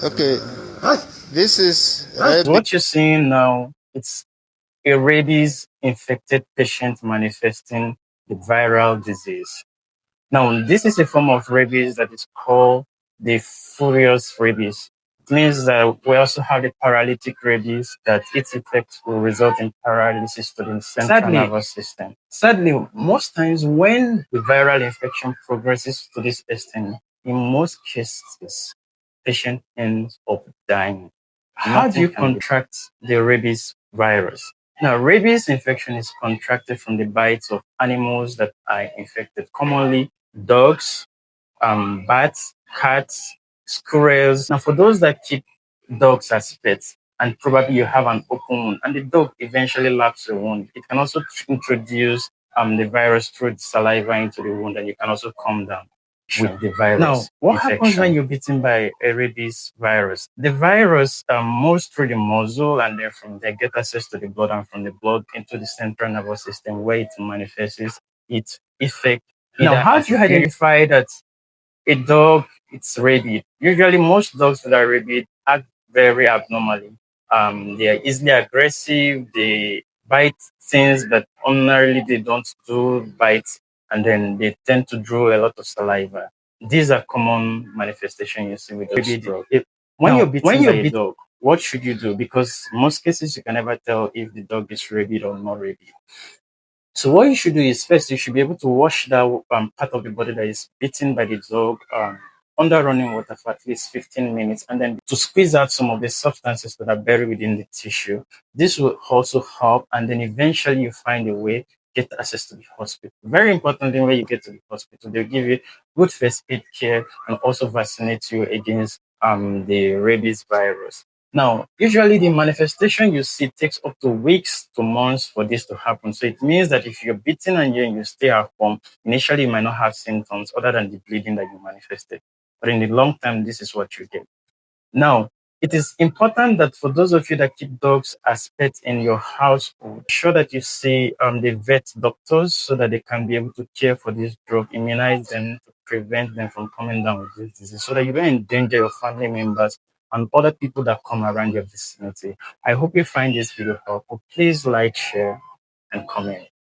Okay, this is What you're seeing now, it's a rabies infected patient manifesting the viral disease. Now, this is a form of rabies that is called the furious rabies. It means that we also have the paralytic rabies that its effects will result in paralysis to the central nervous system. Sadly, most times when the viral infection progresses to this extent, in most cases, patient ends up dying. How do you contract the rabies virus? Now, rabies infection is contracted from the bites of animals that are infected, commonly dogs, bats, cats, squirrels. Now, for those that keep dogs as pets, and probably you have an open wound, and the dog eventually laps the wound, it can also introduce the virus through the saliva into the wound, and you can also calm down with the virus. Now, what happens when you're bitten by a rabies virus? The virus moves through the muzzle and then from there get access to the blood and from the blood into the central nervous system where it manifests its effect. Now, how do you identify that a dog it's rabid? Usually, most dogs that are rabid act very abnormally. They are easily aggressive. They bite things that ordinarily they don't do bite, and then they tend to draw a lot of saliva. These are common manifestations you see with those dogs. When you're bitten by a dog, what should you do? Because most cases you can never tell if the dog is rabid or not rabid. So what you should do is first you should be able to wash that part of the body that is bitten by the dog under running water for at least 15 minutes, and then to squeeze out some of the substances that are buried within the tissue. This will also help, and then eventually you find a way get access to the hospital. Very importantly, when you get to the hospital, they'll give you good first aid care and also vaccinate you against the rabies virus. Now, usually the manifestation you see takes up to weeks to months for this to happen. So it means that if you're bitten and you stay at home, initially you might not have symptoms other than the bleeding that you manifested. But in the long term, this is what you get. Now, it is important that for those of you that keep dogs as pets in your household, sure that you see the vet doctors so that they can be able to care for this dog, immunize them to prevent them from coming down with this disease so that you don't endanger your family members and other people that come around your vicinity. I hope you find this video helpful. Please like, share, and comment.